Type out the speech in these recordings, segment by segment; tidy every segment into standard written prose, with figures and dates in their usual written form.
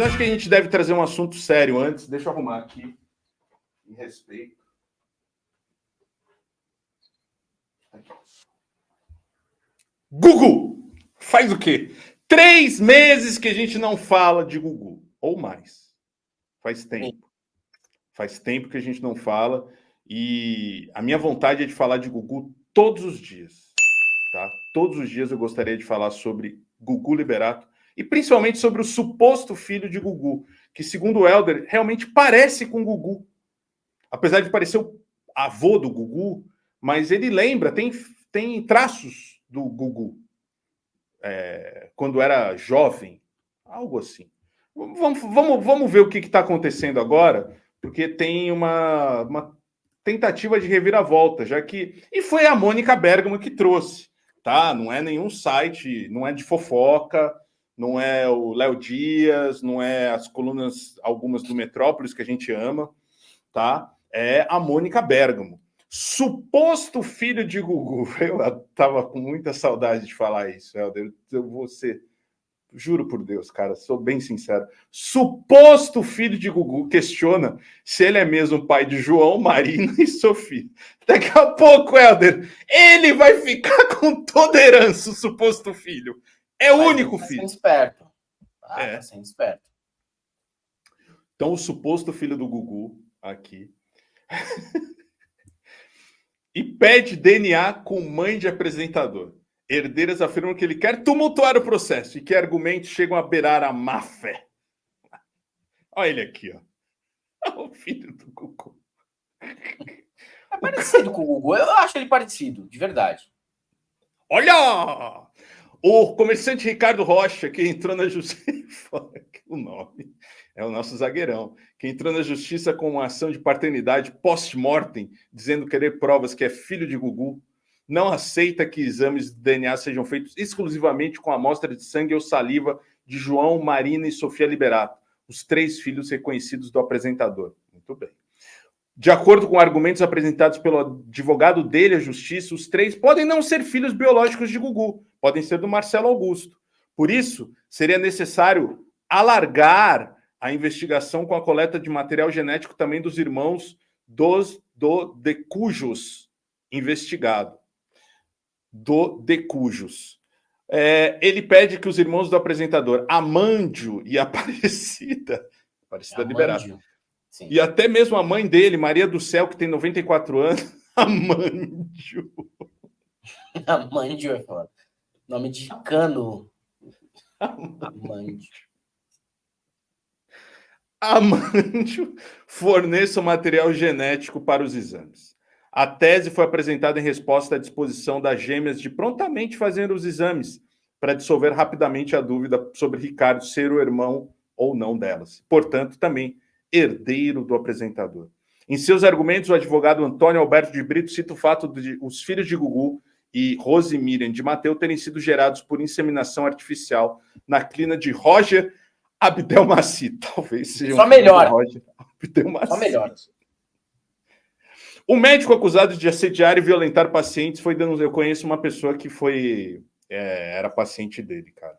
acho que a gente deve trazer um assunto sério antes. Deixa eu arrumar aqui. Em respeito. Gugu! Faz o quê? 3 meses que a gente não fala de Gugu. Ou mais. Faz tempo. Faz tempo que a gente não fala. E a minha vontade é de falar de Gugu todos os dias. Tá? Todos os dias eu gostaria de falar sobre Gugu Liberato. E principalmente sobre o suposto filho de Gugu. Que, segundo o Helder, realmente parece com Gugu. Apesar de parecer o avô do Gugu, mas ele lembra, tem traços do Gugu. Quando era jovem, algo assim. Vamos ver o que está acontecendo agora, porque tem uma tentativa de reviravolta, já que... E foi a Mônica Bergamo que trouxe, tá? Não é nenhum site, não é de fofoca, não é o Léo Dias, não é as colunas, algumas do Metrópolis que a gente ama, tá? É a Mônica Bergamo. Suposto filho de Gugu. Eu tava com muita saudade de falar isso, Helder. Eu vou ser... Juro por Deus, cara, sou bem sincero. Suposto filho de Gugu questiona se ele é mesmo pai de João, Marina e Sofia. Daqui a pouco, Helder, ele vai ficar com toda a herança, o suposto filho. É o único filho. Tá sendo esperto. Tá sendo esperto. Então, o suposto filho do Gugu, aqui, e pede DNA com mãe de apresentador. Herdeiras afirmam que ele quer tumultuar o processo e que argumentos chegam a beirar a má fé. Olha ele aqui, ó. O filho do Gugu. É parecido com o Gugu. Eu acho ele parecido, de verdade. Olha! O comerciante Ricardo Rocha, que entrou na justiça... O nome é o nosso zagueirão. Que entrou na justiça com uma ação de paternidade post-mortem, dizendo querer provas que é filho de Gugu, não aceita que exames de DNA sejam feitos exclusivamente com amostra de sangue ou saliva de João, Marina e Sofia Liberato, os 3 filhos reconhecidos do apresentador. Muito bem. De acordo com argumentos apresentados pelo advogado dele à justiça, os 3 podem não ser filhos biológicos de Gugu, podem ser do Marcelo Augusto. Por isso, seria necessário alargar a investigação com a coleta de material genético também dos irmãos de cujos investigado. De cujos. Ele pede que os irmãos do apresentador, Amândio e Aparecida Liberato, sim. E até mesmo a mãe dele, Maria do Céu, que tem 94 anos, Amândio. Amândio é foda. Nome de cano. Amândio. Amândio forneça o material genético para os exames. A tese foi apresentada em resposta à disposição das gêmeas de prontamente fazer os exames para dissolver rapidamente a dúvida sobre Ricardo ser o irmão ou não delas. Portanto, também herdeiro do apresentador. Em seus argumentos, o advogado Antônio Alberto de Brito cita o fato de os filhos de Gugu e Rose Miriam de Mateu terem sido gerados por inseminação artificial na clínica de Roger Abdelmaci. Talvez seja só melhor. Só melhor. O médico acusado de assediar e violentar pacientes foi denunciado. Eu conheço uma pessoa que era paciente dele, cara.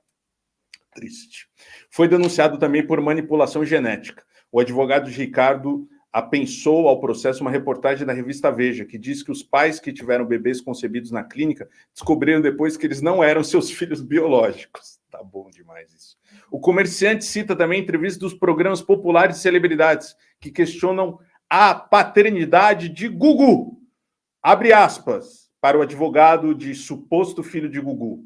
Triste. Foi denunciado também por manipulação genética. O advogado de Ricardo apensou ao processo uma reportagem da revista Veja, que diz que os pais que tiveram bebês concebidos na clínica descobriram depois que eles não eram seus filhos biológicos. Tá bom demais isso. O comerciante cita também entrevistas dos programas populares de celebridades que questionam a paternidade de Gugu. Abre aspas para o advogado de suposto filho de Gugu.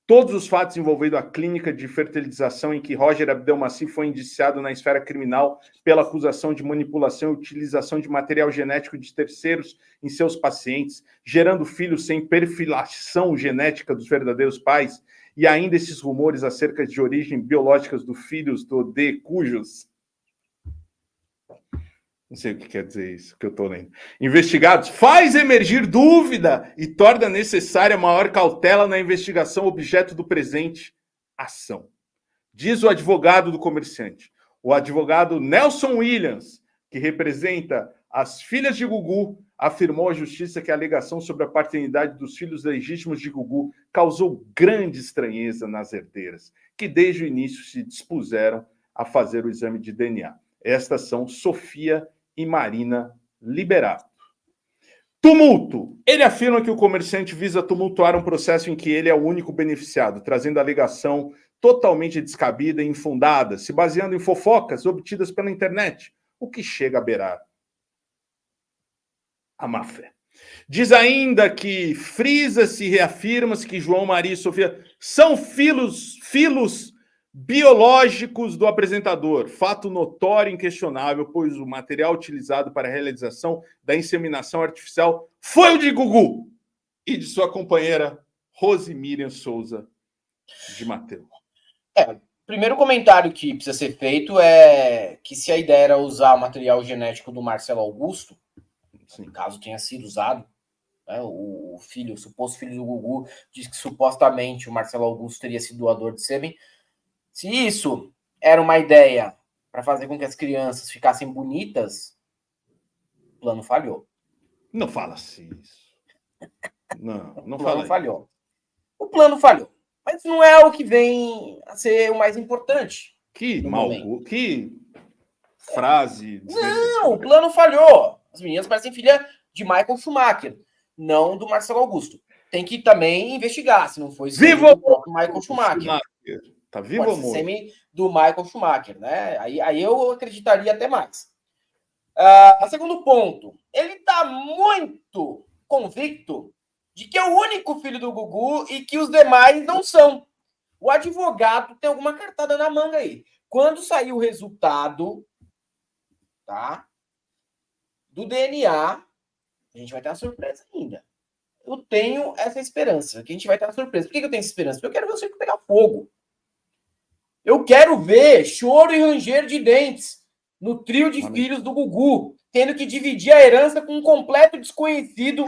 Todos os fatos envolvendo a clínica de fertilização em que Roger Abdelmaci foi indiciado na esfera criminal pela acusação de manipulação e utilização de material genético de terceiros em seus pacientes, gerando filhos sem perfilação genética dos verdadeiros pais, e ainda esses rumores acerca de origem biológicas dos filhos de cujos... Não sei o que quer dizer isso que eu estou lendo. Investigados faz emergir dúvida e torna necessária maior cautela na investigação objeto do presente ação. Diz o advogado do comerciante. O advogado Nelson Williams, que representa as filhas de Gugu, afirmou à justiça que a alegação sobre a paternidade dos filhos legítimos de Gugu causou grande estranheza nas herdeiras, que desde o início se dispuseram a fazer o exame de DNA. Estas são Sofia e Marina Liberato. Tumulto. Ele afirma que o comerciante visa tumultuar um processo em que ele é o único beneficiado, trazendo alegação totalmente descabida e infundada, se baseando em fofocas obtidas pela internet, o que chega a beirar a má-fé. Diz ainda que frisa-se e reafirma-se que João, Maria e Sofia são filhos biológicos do apresentador. Fato notório e inquestionável, pois o material utilizado para a realização da inseminação artificial foi o de Gugu e de sua companheira Rose Miriam Souza de Mateus. Primeiro comentário que precisa ser feito é que se a ideia era usar o material genético do Marcelo Augusto, Sim. caso tenha sido usado, né, o suposto filho do Gugu diz que supostamente o Marcelo Augusto teria sido doador de sêmen. Se isso era uma ideia para fazer com que as crianças ficassem bonitas, o plano falhou. Não fala-se isso. Não O plano fala falhou. isso. O plano falhou. Mas não é o que vem a ser o mais importante. Que frase. Não, o plano falhou. As meninas parecem filha de Michael Schumacher, não do Marcelo Augusto. Tem que também investigar se não foi Viva do próprio Michael Schumacher. Tá vivo ou morto? Sêmen do Michael Schumacher, né? Aí eu acreditaria até mais. Segundo ponto, ele está muito convicto de que é o único filho do Gugu e que os demais não são. O advogado tem alguma cartada na manga aí. Quando sair o resultado, tá, do DNA, a gente vai ter uma surpresa ainda. Eu tenho essa esperança, que a gente vai ter uma surpresa. Por que eu tenho essa esperança? Porque eu quero ver o circo pegar fogo. Eu quero ver choro e ranger de dentes no trio de filhos do Gugu, tendo que dividir a herança com um completo desconhecido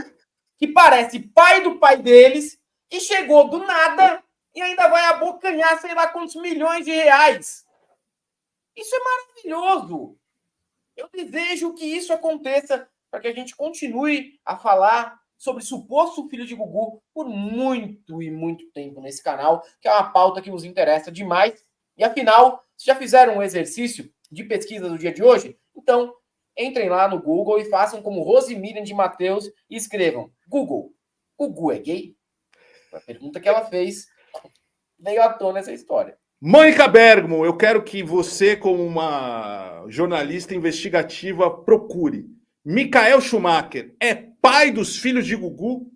que parece pai do pai deles, que chegou do nada e ainda vai abocanhar sei lá quantos milhões de reais. Isso é maravilhoso. Eu desejo que isso aconteça para que a gente continue a falar sobre suposto filho de Gugu por muito e muito tempo nesse canal, que é uma pauta que nos interessa demais. E afinal, vocês já fizeram um exercício de pesquisa do dia de hoje? Então, entrem lá no Google e façam como Rose Miriam de Mateus e escrevam: Google, Gugu é gay? A pergunta que ela fez veio à tona essa história. Mônica Bergamo, eu quero que você, como uma jornalista investigativa, procure. Michael Schumacher é pai dos filhos de Gugu?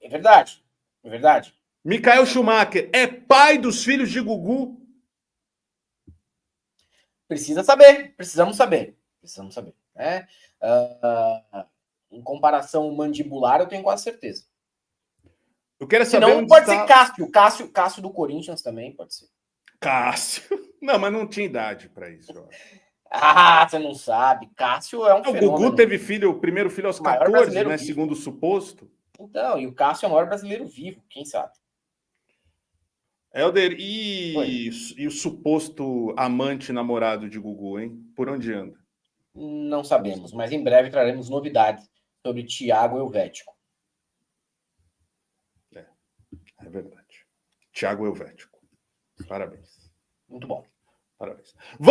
É verdade. É verdade. Michael Schumacher é pai dos filhos de Gugu? Precisamos saber. Né? Em comparação mandibular, eu tenho quase certeza. Eu quero saber Senão onde pode está... ser Cássio do Corinthians também, pode ser. Cássio. Não, mas não tinha idade para isso. Você não sabe. Cássio é um fenômeno. O Gugu teve filho, o primeiro filho aos 14, né? Vivo. Segundo o suposto. Então, e o Cássio é o maior brasileiro vivo, quem sabe? Helder, e o suposto amante namorado de Gugu, hein? Por onde anda? Não sabemos, mas em breve traremos novidades sobre Thiago Helvético. É verdade. Thiago Helvético. Parabéns. Muito bom. Parabéns. Vamos